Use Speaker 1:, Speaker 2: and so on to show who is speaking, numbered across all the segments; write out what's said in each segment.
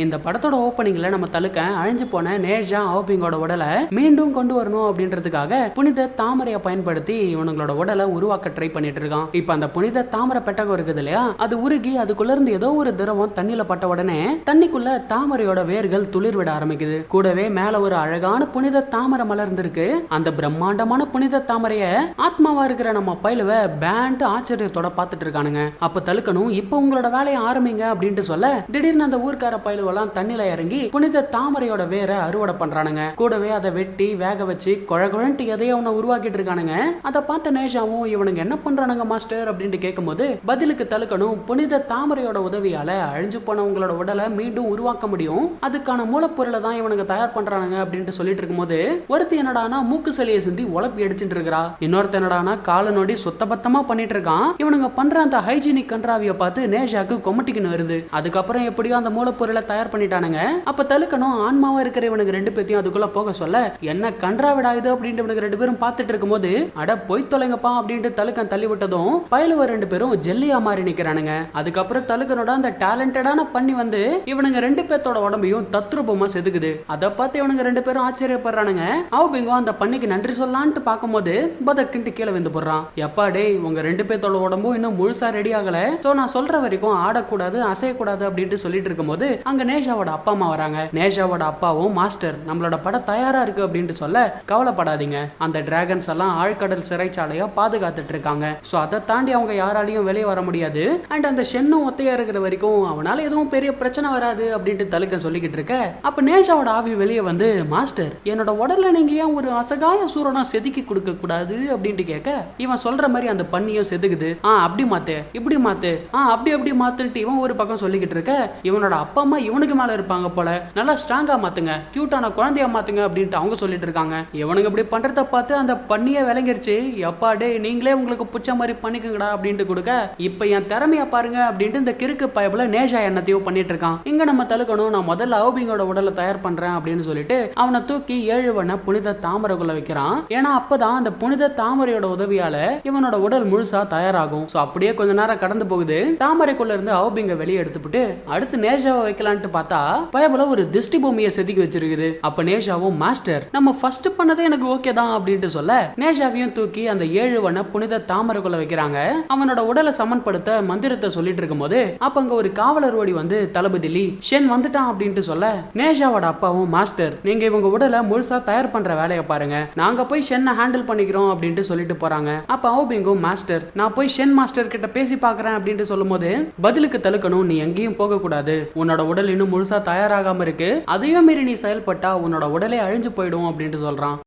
Speaker 1: இந்த படத்தோட ஓப்பனிங்ல நம்ம தலுக்க அழிஞ்சு போன நேஜா ஆபிங்கோட உடலை மீண்டும் கொண்டு வரணும் அப்படின்றதுக்காக புனித தாமரையை பயன்படுத்தி இவங்களோட உடலை உருவாக்க ட்ரை பண்ணிட்டு இருக்கான். இப்ப அந்த புனித தாமரை பெட்டகம் இருக்குது இல்லையா, அது உருகி அதுக்குள்ள இருந்து ஏதோ ஒரு திரவம் தண்ணியில பட்ட உடனே தண்ணிக்குள்ள தாமரையோட வேர்கள் துளிர் விட ஆரம்பிக்குது. கூடவே மேல ஒரு அழகான புனித தாமரை மலர்ந்திருக்கு. அந்த பிரம்மாண்டமான புனித தாமரைய ஆத்மாவா இருக்கிற நம்ம பயிலுவ பேண்ட் ஆச்சரியத்தோட பாத்துட்டு இருக்கானுங்க. அப்ப தலுக்கணும் இப்ப உங்களோட வேலையை ஆரம்பிங்க அப்படின்ட்டு சொல்ல திடீர்னு அந்த ஊர்க்கார பயிலுவெல்லாம் தண்ணில இறங்கி புனித தாமரையோட வேரை அறுவடை பண்றானுங்க. கூடவே அதை வெட்டி வேக வச்சு குழகுழன்ட்டு எதையோ அவனை உருவாக்கிட்டு இருக்கானுங்க. அதை பார்த்த நேஷாவும் இவனுங்க என்ன பண்றானுங்க மாஸ்டர் அப்படின்ட்டு கேட்கும்போது பதிலுக்கு தலுக்கணும் புனித தாமரையோட உதவியால அழிஞ்சு போன உங்களோட உடலை மீண்டும் உருவாக்க முடியும், அதுக்கான மூலப்பொருளை தான் இவனுங்க தயார் பண்றானுங்க அப்படின்ட்டு சொல்லிட்டு இருக்கும்போது ஒருத்தி என்னடானா மூக்கு சளியை சிந்தி உழப்பி அடிச்சுட்டு இருக்கா. இன்னொருத்த என்னடானா கால நோடி சுத்தபத்தமா பண்ணிட்டு இருக்கான். இவனுங்க பண்ற அந்த ஹைஜீனிக் கன்றாவிய பார்த்து நேஷாக்கு கொமட்டிக்குன்னு வருது. அதுக்கப்புறம் எப்படியோ அந்த மூலப்பொருளை தயார் பண்ணிட்டானுங்க. அப்ப தலுக்கணும் ஆன்மாவா இருக்கிற இவனுக்கு ரெண்டு பேத்தையும் அதுக்குள்ள போக சொல்ல என்ன கன்றாவிடா இது அப்படின்ட்டு இவனுக்கு ரெண்டு பேரும் பார்த்துட்டு இருக்கும்போது அட போய் தொலைங்கப்பா அப்படின்ட்டு தலுக்கன் தள்ளி விட்டதும் பயலுவ ரெண்டு பேரும் ஜெல்லியா மாறி நிக்கிறானுங்க. அதுக்கப்புறம் தலுக்கனோட அந்த டேலண்டடான பண்ணி வந்து இவனுங்க ரெண்டு பேத்தோட உடம்பையும் தத்ரூபமா செதுக்குது. அதை பார்த்து இவனுங்க ரெண்டு பேரும் ஆச்சரியப்படுறானுங்க. ஆபிங்கோ அந்த பண்ணிக்கு நன்றி சொல்லலான்ட்டு பார்க்கும்போது பதக்கிட்டு கீழே வந்து போடுறான். எப்பா டேய் உங்க ரெண்டு பேத்தோட உடம்பும் இன்னும் முழுசா ரெடி ஆகல, சோ நான் சொல்ற வரைக்கும் ஆடக்கூடாது அசையக்கூடாது அப்படின்ட்டு சொல்லிட்டு இருக்கும்போது அங்க நேஷாவோட அப்பா அம்மா வராங்க. நேஷாவோட அப்பாவும் மாஸ்டர் நம்மளோட படம் தயாரா இருக்கு அப்படின்ட்டு சொல்ல கவலைப்படாதீங்க, அந்த டிராகன்ஸ் எல்லாம் ஆழ்கடல் சிறைச்சாலையா பாதுகாத்துட்டு இருக்காங்க, சோ அதை தாண்டி அவங்க யாராலையும் வெளியே வர முடியாது. அண்ட் அந்த ஷென்னும் ஒத்தையா இருக்கிற வரைக்கும் அவனால எதுவும் பெரிய பிரச்சனை வராது அப்படின்ட்டு தலுக்க சொல்லிக்கிட்டு இருக்க அப்ப நேஷாவோட ஆவி வெளியே வந்து மாஸ்டர் என்னோட உடல்ல நீங்க ஏன் ஒரு அசகாய சூரனா செதுக்கி கொடுக்க கூடாது அப்படின்ட்டு கேட்க இவன் சொல்ற மாதிரி அந்த பண்ணியும் செதுக்குது. அப்படி மாத்து இப்படி மாத்து அப்படி அப்படி மாத்துட்டு இவன் ஒரு பக்கம் சொல்லிக்கிட்டு இருக்க இவனோட அப்பா அம்மா இவனுக்கு மேல இருப்பாங்க போல, நல்லா ஸ்ட்ராங்கா மாத்துங்க, கியூட்டான குழந்தையா மாத்துங்க அப்படின்ட்டு அவங்க சொல்லிட்டு இருக்காங்க. இவனுக்கு இப்படி பண்றத பார்த்து அந்த பண்ணியே விளங்கிருச்சு. எப்பா டே நீங்களே உங்களுக்கு பிடிச்ச மாதிரி பண்ணிக்கங்கடா அப்படின்ட்டு கொடுக்க இப்ப என் திறமையா பாருங்க அப்படின்ட்டு இந்த கிறுக்கு பயப்புல நேஷா என்னத்தையோ பண்ணிட்டு இருக்கான். இங்க நம்ம தலுக்கணும் நான் முதல்ல ஆபிங்கோட உடலை தயார் பண்றேன் அப்படின்னு சொல்லிட்டு அவனை தூக்கி 7 வண்ண புனித தாமரைக்குள்ள வைக்கிறான். ஏன்னா அப்பதான் அந்த புனித தாமரையோட உதவியால இவனோட உடல் முழுசா தயாராகும். சோ அப்படியே கொஞ்ச நேரம் கடந்து போகுது. தாமரைக்குள்ள இருந்து ஆபிங்க வெளியே எடுத்துட்டு அடுத்து நேஷாவை வைக்கலான்ட்டு பார்த்தா பயபுல ஒரு திஷ்டி பூமியை செதுக்கி வச்சிருக்குது. அப்ப நேஷாவும் மாஸ்டர் நம்ம ஃபர்ஸ்ட் பண்ணதே எனக்கு ஓகே தான் அப்படின்ட்டு சொல்ல நேஷாவையும் தூக்கி அந்த 7 வண்ண புனித தாமரைக்குள்ள வைக்கிறாங்க. அவனோட உடலை சமன்படுத்த மந்திரத்தை சொல்லிட்டு இருக்கும் போது அப்ப அங்க ஒரு காவலர் ஓடி வந்து தளபதி லீ ஷென் வந்துட்டான் அப்படின்ட்டு சொல்ல நேஷாவோட அப்பாவும் மாஸ்டர் நீங்க இவங்க உடலை முழுசா தயார் பண்ற வேலையை பாருங்க, நாங்க போய் ஷென்னை ஹேண்டில் பண்ணிக்கிறோம் அப்படின்ட்டு சொல்லிட்டு போறாங்க. அப்ப ஆபிங்கும் மாஸ்டர் நான் போய் ஷென் மாஸ்டர் கிட்ட பேசி பாக்குறேன் அப்படின்ட்டு சொல்லும் போது பதிலுக்கு தலுக்கணும் நீ எங்கேயும் போக கூடாது, உன்னோட உடல் இன்னும் முழுசா தயாராகாம இருக்கு, அதையும் மீறி நீ செயல்பட்டா உன்னோட உடலே அழிஞ்சு போயிடும் அப்படின்ட்டு சொல்றான்.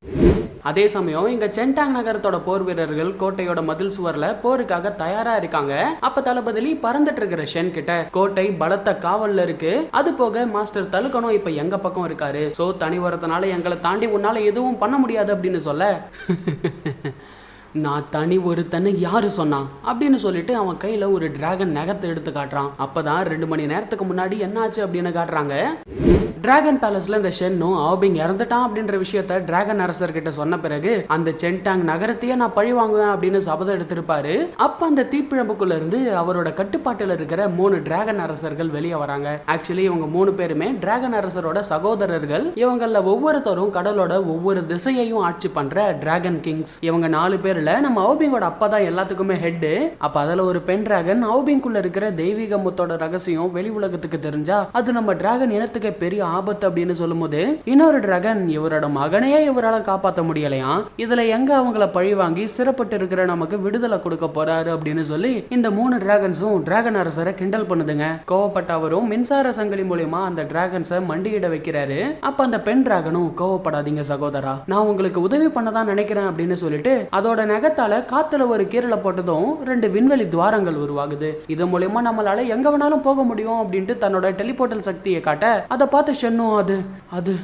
Speaker 1: அதே சமயம் இங்க சென்டாங் நகரத்தோட போர் வீரர்கள் கோட்டையோட மதில் சுவர்ல போருக்காக தயாரா இருக்காங்க. அப்ப தளபதி பறந்துட்டு இருக்கிற ஷென் கிட்ட கோட்டை பலத்த காவல்ல இருக்கு, அது போக மாஸ்டர் தலுக்கணும் இப்ப எங்க பக்கம் இருக்காரு, சோ தனி வரதுனால எங்களை தாண்டி உன்னால எதுவும் பண்ண முடியாது அப்படின்னு சொல்ல நான் தனி ஒருத்தனை யாரு சொன்னா அப்படின்னு சொல்லிட்டு அவன் கையில ஒரு டிராகன் நகத்தை எடுத்து காட்டுறான். அப்பதான் 2 மணி நேரத்துக்கு முன்னாடி என்ன ஆச்சு அப்படின்னு காட்டுறாங்க. டிராகன் பேலஸ்ல இந்த ஷென்னும் ஆபிங் இறந்துட்டான் அப்படின்ற விஷயத்த டிராகன் அரசர் கிட்ட சொன்ன பிறகு அந்த சென்டாங் நகரத்தையே நான் பழி வாங்குவேன் அப்படின்னு சபதம் எடுத்திருப்பாரு. அப்ப அந்த தீப்பிழம்புக்குள்ள இருந்து அவரோட கட்டுப்பாட்டுல இருக்கிற 3 டிராகன் அரசர்கள் வெளியே வராங்க. ஆக்சுவலி இவங்க 3 பேருமே டிராகன் அரசரோட சகோதரர்கள். இவங்கள ஒவ்வொருத்தரும் கடலோட ஒவ்வொரு திசையையும் ஆட்சி பண்ற டிராகன் கிங்ஸ். இவங்க 4 பேர்ல நம்ம ஆபிங்கோட அப்பா தான் எல்லாத்துக்குமே ஹெட். அப்ப அதுல ஒரு பெண் டிராகன் ஆபிங்குள்ள இருக்கிற தெய்வீக முத்தோட ரகசியம் வெளி உலகத்துக்கு தெரிஞ்சா அது நம்ம டிராகன் இனத்துக்கு பெரிய ஆபத்து அப்படின்னு சொல்லும்போது இன்னொரு டிராகன் இவரோட மகனையே இவரால் காப்பாற்ற முடியலையா, இதுல எங்க அவங்கள பழி வாங்கி சிறப்பட்டு இருக்கிற நமக்கு விடுதலை கொடுக்க போறாரு அப்படின்னு சொல்லி இந்த 3 டிராகன்ஸும் டிராகன் அரசரை கிண்டல் பண்ணுதுங்க. கோவப்பட்ட அவரும் மின்சார சங்கிலி மூலியமா அந்த டிராகன்ஸை மண்டியிட வைக்கிறாரு. அப்ப அந்த பெண் டிராகனும் கோவப்படாதீங்க சகோதரா, நான் உங்களுக்கு உதவி பண்ணதான் நினைக்கிறேன் அப்படின்னு சொல்லிட்டு அதோட நகத்தால காத்துல ஒரு கீரலை போட்டதும் 2 விண்வெளி துவாரங்கள் உருவாகுது. இது மூலமா நம்மளால எங்க வேணாலும் போக முடியும் அப்படின்ட்டு தன்னோட டெலிபோர்ட்டல் சக்தியை காட்ட அதை பார்த்து ஷென்னும் அது அது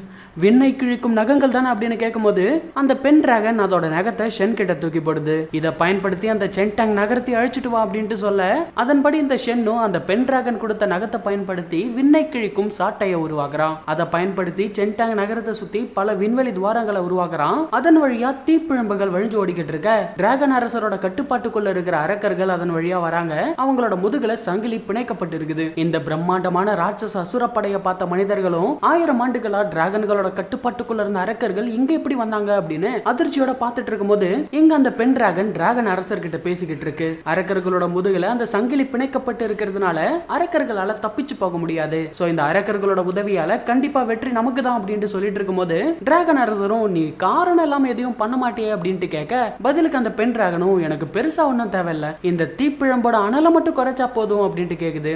Speaker 1: விண்ணை கிழிக்கும் நகங்கள் தானே அப்படின்னு கேட்கும்போது அந்த பெண் டிராகன் அதோட நகத்தை ஷென் கிட்ட தூக்கி போடுது. இதை பயன்படுத்தி அந்த சென்டாங் நகரத்தை அழிச்சிட்டு வா அப்படின்ட்டு சொல்ல அதன்படி இந்த ஷென்னும் அந்த பெண் டிராகன் கொடுத்த நகத்தை பயன்படுத்தி விண்ணை கிழிக்கும் சாட்டையை உருவாக்குறான். அதை பயன்படுத்தி சென்டாங் நகரத்தை சுத்தி பல விண்வெளி துவாரங்களை உருவாக்குறான். அதன் வழியா தீப்பிழம்புகள் வழிஞ்சு ஓடிக்கிட்டு இருக்க டிராகன் அரசரோட கட்டுப்பாட்டுக்குள்ள இருக்கிற அரக்கர்கள் அதன் வழியா வராங்க. அவங்களோட முதுகுல சங்கிலி பிணைக்கப்பட்டு இருக்குது. இந்த பிரம்மாண்டமான ராட்சச அசுரப்படையை பார்த்த மனிதர்களும் 1000 ஆண்டுகளா டிராகன்களோட கட்டுப்பாட்டுக்குள்ள இருந்த அரக்கர்கள் இங்க எப்படி வந்தாங்க அப்படின்னு அதிர்ச்சியோட பார்த்துட்டு இருக்கும்போது இங்க அந்த பெண் டிராகன் அரசர்கிட்ட பேசிக்கிட்டு இருக்கு. அரக்கர்களோட முதுகுல அந்த சங்கிலி பிணைக்கப்பட்டு இருக்கிறதுனால அரக்கர்களால தப்பிச்சு போக முடியாது. சோ இந்த அரக்கர்களோட உதவியால கண்டிப்பா வெற்றி நமக்கு தான் அப்படின்னு சொல்லிட்டு இருக்கும்போது டிராகன் அரசரும் நீ காரணம் இல்லாம எதையும் பண்ண மாட்டியே அப்படின்ட்டு கேட்க பதிலுக்கு அந்த பெண் டிராகனும் எனக்கு பெருசா ஒன்றும் தேவையில்லை, இந்த தீப்பிழம்போட அனலை மட்டும் குறைச்சா போதும் அப்படின்ட்டு கேக்குது.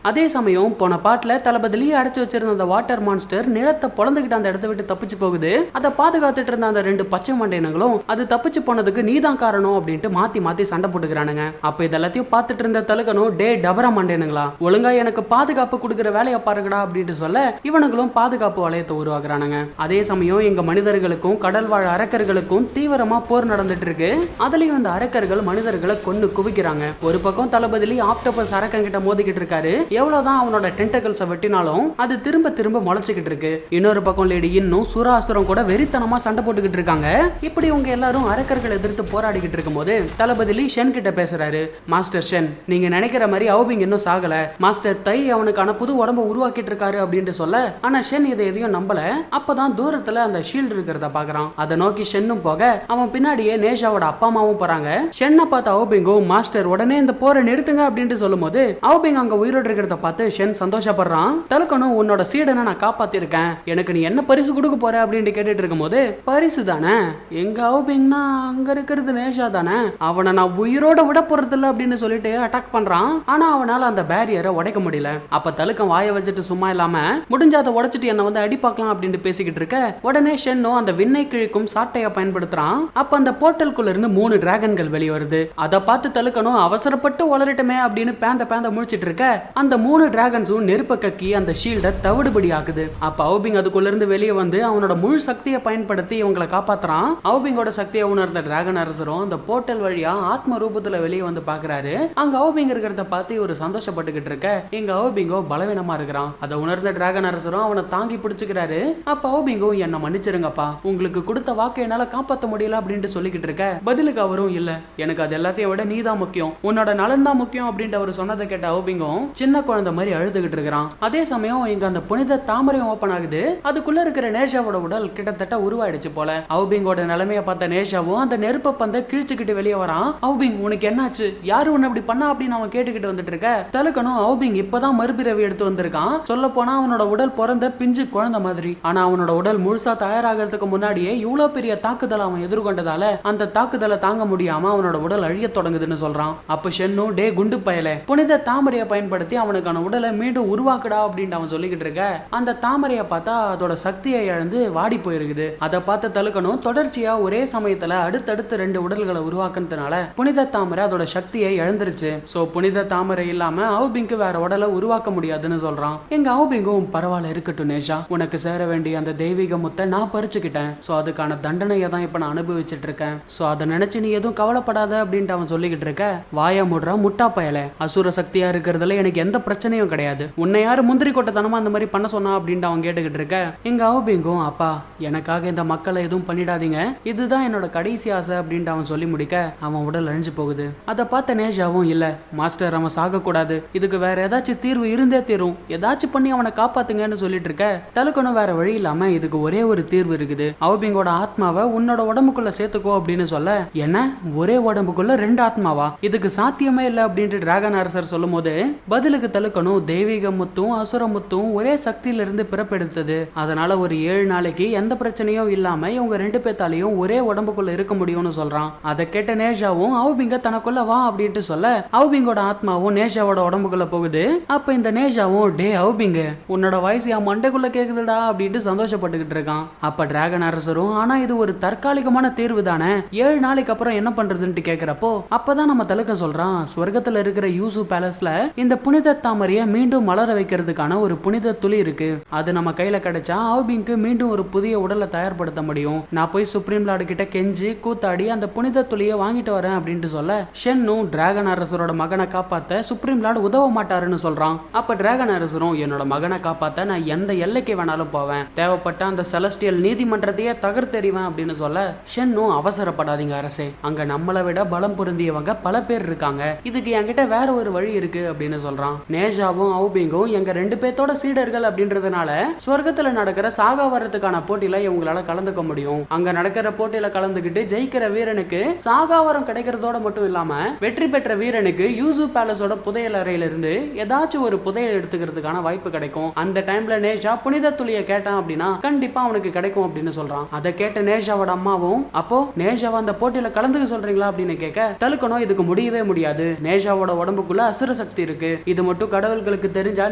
Speaker 1: அதே சமயம் போன பாட்டுல தளபதி அடைச்சு வச்சிருந்த அந்த வாட்டர் மான்ஸ்டர் நிலத்தை பொழந்துகிட்டு அந்த இடத்த விட்டு தப்பிச்சு போகுது. அதை பாதுகாத்துட்டு இருந்த அந்த 2 பச்சை மண்டையினங்களும் அது தப்பிச்சு போனதுக்கு நீதான் காரணம் அப்படின்ட்டு மாத்தி மாத்தி சண்டை போட்டுக்கிறானுங்க. அப்ப இதெல்லாத்தையும் பார்த்துட்டு இருந்த தலுக்கனும் டே டபரா மண்டைனுங்களா ஒழுங்கா எனக்கு பாதுகாப்பு கொடுக்குற வேலையை பாருங்கடா அப்படின்ட்டு சொல்ல இவனுங்களும் பாதுகாப்பு வளையத்தை உருவாக்குறானுங்க. அதே சமயம் எங்க மனிதர்களுக்கும் கடல் வாழ் அரக்கர்களுக்கும் தீவிரமா போர் நடந்துட்டு இருக்கு. அதுலயும் இந்த அரக்கர்கள் மனிதர்களை கொன்னு குவிக்கிறாங்க. ஒரு பக்கம் தளபதி ஆக்டோபஸ் அரக்கங்கிட்ட மோதிக்கிட்டு இருக்காரு. எவ்வளவுதான் அவனோட டென்டக்கிள்ஸை வெட்டினாலும் அது திரும்ப திரும்ப முளைச்சுக்கிட்டு இருக்கு. இன்னொரு பக்கம் லேடி இன்னும் சுராசுரம் கூட வெறித்தனமா சண்டை போட்டுக்கிட்டு இருக்காங்க. இப்படி உங்க எல்லாரும் அரக்கர்களை எதிர்த்து போராடிக்கிட்டு இருக்கும் போது தளபதி ஷென் கிட்ட பேசுறாரு. மாஸ்டர் ஷென், நீங்க நினைக்கிற மாதிரி அவுபிங் இன்னும் சாகல. மாஸ்டர் தை அவனுக்கான புது உடம்ப உருவாக்கிட்டு இருக்காரு அப்படின்னு சொல்ல ஆனா ஷென் இதை எதையும் நம்பல. அப்பதான் தூரத்துல அந்த ஷீல்டு இருக்கிறத பாக்குறான். அதை நோக்கி ஷென்னும் போக அவன் பின்னாடியே நேஷாவோட அப்பா அம்மாவும் போறாங்க. ஷென்னை பார்த்த அவுபிங்கும் மாஸ்டர் உடனே இந்த போரை நிறுத்துங்க அப்படின்ட்டு சொல்லும் போது அவுபிங் அங்க உயிரோடு இருக்கிறத பார்த்து ஷென் சந்தோஷப்படுறான். தலுக்கனும் உன்னோட சீடனை நான் காப்பாத்திருக்கேன், எனக்கு நீ என்ன பரிசு கொடுக்க போற அப்படின்னு கேட்டுட்டு இருக்கும்போது பரிசு தானே எங்க அவுபிங்னா அங்க இருக்கிறது நேஷா தானே, அவனை நான் உயிரோட விட போறது இல்ல அப்படின்னு சொல்லிட்டு அட்டாக் பண்றான். ஆனா அவனால அந்த பேரியரை உடைக்க முடியல. அப்ப தலுக்கன் வாயை வச்சுட்டு சும்மா இல்லாம முடிஞ்ச அதை உடைச்சிட்டு என்ன வந்து அடி பார்க்கலாம் அப்படின்னு பேசிக்கிட்டு இருக்க உடனே ஷென்னும் அந்த விண்ணை கிழிக்கும் சாட்டையை பயன்படுத்துறான். அப்ப அந்த போர்ட்டலுக்குள்ள இருந்து 3 டிராகன்கள் வெளியே வருது. அதை பார்த்து தலுக்கனும் அவசரப்பட்டு வளரட்டுமே அப்படின்னு பேந்த முடிச்சிட்டு இருக்க அந்த 3 டிராகன்ஸும் நெருப்ப கக்கி அந்த ஷீல்டை தவிடுபடி ஆகுது. அப்ப அவுபிங் அதுக்குள்ள இருந்து வெளியே வந்து அவனோட முழு சக்தியை பயன்படுத்தி இவங்களை காப்பாத்துறான். அவுபிங்கோட சக்தியை உணர்ந்த டிராகன் அரசரும் அந்த போர்ட்டல் வழியா ஆத்ம ரூபத்துல வெளியே வந்து பாக்குறாரு. அங்க அவுபிங் இருக்கிறத பார்த்து ஒரு சந்தோஷப்பட்டுக்கிட்டு இருக்க எங்க அவுபிங்கோ பலவீனமா இருக்கிறான். அதை உணர்ந்த டிராகன் அரசரும் அவனை தாங்கி பிடிச்சுக்கிறாரு. அப்ப அவுபிங்கோ என்ன மன்னிச்சிருங்கப்பா, உங்களுக்கு கொடுத்த வாக்கை என்னால காப்பாற்ற முடியல அப்படின்ட்டு சொல்லிக்கிட்டு இருக்க பதிலுக்கு அவரும் இல்ல, எனக்கு அது எல்லாத்தையும் விட நீதான் முக்கியம், உன்னோட நலன் தான் முக்கியம் அப்படின்ட்டு அவர் சொன்னதை கேட்ட அவுபிங்கும் சின்ன குழந்தை மாதிரி அழுதுகிட்டு இருக்கிறான். அதே சமயம் இங்க அந்த புனித தாமரையும் ஓபன் ஆகுது. அதுக்குள்ள இருக்கிற நேஷாவோட உடல் கிட்டத்தட்ட உருவாயிடுச்சு போல. அவுபிங்கோட நிலைமையை பார்த்த நேஷாவும் அந்த நெருப்ப பந்தை கிழிச்சுக்கிட்டு வெளியே வரான். அவுபிங் உனக்கு என்னாச்சு, யாரு உன்னை இப்படி பண்ணா அப்படின்னு அவன் கேட்டுக்கிட்டு வந்துட்டு இருக்க தலுக்கனும் அவுபிங் இப்பதான் மறுபிறவி எடுத்து வந்திருக்கான். சொல்ல போனா அவனோட உடல் பிறந்த பிஞ்சு குழந்தை மாதிரி. ஆனா அவனோட உடல் முழுசா தயாராகிறதுக்கு முன்னாடியே இவ்வளவு பெரிய தாக்குதல் அவன் எதிர்கொண்டதால அந்த தாக்குதலை தாங்க முடியாம அவனோட உடல் அழிய தொடங்குதுன்னு சொல்றான். அப்ப ஷென்னு டே குண்டு பயல புனித தாமரையை பயன்படுத்தி அவனுக்கான உடலை மீண்டும் உருவாக்குடா அப்படின்னு அவன் சொல்லிக்கிட்டு இருக்க அந்த தாமரையை பார்த்தா அதோட சக்தியை இழந்து வாடி போயிருக்குது. அதை பார்த்த தலுக்கனும் தொடர்ச்சியா ஒரே சமயத்துல அடுத்தடுத்து 2 உடல்களை உருவாக்குனதுனால புனித தாமரை அதோட சக்தியை இழந்துருச்சு. சோ புனித தாமரை இல்லாம அவுபிங்க்கு வேற உடலை உருவாக்க முடியாதுன்னு சொல்றான். எங்க அவுபிங்கும் பரவாயில்ல இருக்கட்டும் நேஷா, உனக்கு சேர வேண்டிய அந்த தெய்வீக முத்தை நான் பறிச்சுக்கிட்டேன். சோ அதுக்கான தண்டனையை தான் இப்ப நான் அனுபவிச்சுட்டு இருக்கேன். சோ அதை நினைச்சு நீ எதுவும் கவலைப்படாத அப்படின்ட்டு அவன் சொல்லிக்கிட்டு இருக்க வாய முடுறா முட்டா பயல, அசுர சக்தியா இருக்கிறதுல எனக்கு எந்த பிரச்சனையும் கிடையாது, உன்னை யாரு முந்திரி கொட்டத்தனமா அந்த மாதிரி பண்ண சொன்னா அப்படின்ட்டு அவன் கேட்டுக்கிட்டு இருக்க எங்க அவுபிங்கும் அப்பா எனக்காக இந்த மக்களை எதுவும் பண்ணிடாதீங்க, இதுதான் என்னோட கடைசி ஆசை அப்படின்ட்டு அவன் சொல்லி முடிக்க அவன் உடல் அழிஞ்சு போகுது. அதை பார்த்த நேஷாவும் இல்ல மாஸ்டர் அவன் சாக கூடாது, இதுக்கு வேற ஏதாச்சும் தீர்வு இருந்தே தீரும், ஏதாச்சும் பண்ணி அவனை காப்பாத்துங்கன்னு சொல்லிட்டு இருக்க தலுக்கனும் வேற வழி இல்லாம இதுக்கு ஒரே ஒரு தீர்வு இருக்குது, அவுபிங்கோட ஆத்மாவை உன்னோட உடம்புக்குள்ள சேர்த்துக்கோ அப்படின்னு சொல்ல என்ன ஒரே உடம்புக்குள்ள 2 ஆத்மாவா, இதுக்கு சாத்தியமே இல்லை அப்படின்ட்டு டிராகன் அரசர் சொல்லும் போது பதிலுக்கு தலுக்கனும் தெய்வீக முத்தும் அசுர முத்தும் ஒரே சக்தியிலிருந்து பிறப்பெடுத்தது, அதனால ஒரு 7 நாளைக்கு எந்த பிரச்சனையும் இல்லாம இவங்க 2 பேத்தாலையும் ஒரே உடம்புக்குள்ள இருக்க முடியும்னு சொல்றான். அதை கேட்ட நேஷாவும் அவுபிங்க தனக்குள்ள வா அப்படின்ட்டு சொல்ல அவுபிங்கோட ஆத்மாவும் நேஷாவோட உடம்புக்குள்ள போகுது. அப்ப இந்த நேஷாவும் டே அவுபிங்க உன்னோட வயசு என் மண்டைக்குள்ள கேக்குதுடா அப்படின்ட்டு சந்தோஷப்பட்டுக்கிட்டு இருக்கான். அப்ப டிராகன் அரசரும் ஆனா இது ஒரு தற்காலிகமான தீர்வு தானே, 7 நாளைக்கு அப்புறம் என்ன பண்றதுன்னு கேக்குறப்போ அப்பதான் நம்ம தலுக்க சொல்றான் சொர்க்கத்துல இருக்கிற யூசு பேலஸ்ல இந்த புனித தாமரையை மீண்டும் மலர வைக்கிறதுக்கான ஒரு புனித துளி இருக்கு. அது நம்ம கையில கிடைச்சா ஆவ்பிங்க்கு மீண்டும் ஒரு புதிய உடலை தயார்படுத்த முடியும். நான் போய் சுப்ரீம் லார்டு கிட்ட கெஞ்சி கூத்தாடி அந்த புனித துளியை வாங்கிட்டு வரேன் அப்படின்ட்டு சொல்ல, ஷென்னும் டிராகன் அரசரோட மகனை காப்பாத்த சுப்ரீம் லார்டு உதவ மாட்டாருன்னு சொல்றான். அப்ப டிராகன் அரசரும் என்னோட மகனை காப்பாத்த நான் எந்த எல்லைக்கு வேணாலும் போவேன், தேவைப்பட்ட அந்த செலஸ்டியல் நீதிமன்றத்தையே தகர்த்தெறிவேன் அப்படின்னு சொல்ல, ஷென்னும் அவசரப்படாதீங்க அரசே, அங்க நம்மளை விட பலம் பொருந்தியவங்க பல பேர் இருக்காங்க, இதுக்கு என்கிட்ட வேற ஒரு வழி இருக்கு அப்படின்னு சொல்றான். நேஷாவும் அவுபிங்கும் எங்க 2 பேத்தோட சீடர்கள் அப்படின்றதுனால சொர்க்கத்துல நடக்கிற சாகா வரத்துக்கான போட்டியில இவங்களால கலந்துக்க முடியும். அங்க நடக்கிற போட்டியில கலந்துகிட்டு ஜெயிக்கிற வீரனுக்கு சாகாவரம் கிடைக்கிறதோட மட்டும் இல்லாம வெற்றி பெற்ற வீரனுக்கு யூசு பேலஸோட புதையல் அறையில இருந்து ஏதாச்சும் ஒரு புதையல் எடுத்துக்கிறதுக்கான வாய்ப்பு கிடைக்கும். அந்த டைம்ல நேஷா புனித துளியை கேட்டான் அப்படின்னா கண்டிப்பா அவனுக்கு கிடைக்கும் அப்படின்னு சொல்றான். அதை கேட்ட நேஷாவோட அம்மாவும், அப்போ நேஷாவை அந்த போட்டியில கலந்துக்க சொல்றீங்களா அப்படின்னு கேட்க, தலுக்கணும் இதுக்கு முடியவே முடியாது, நேஷாவோட உடம்புக்குள்ள அசுர சக்தி இருக்கு, இது மட்டும் கடவுள்களுக்கு தெரிஞ்சா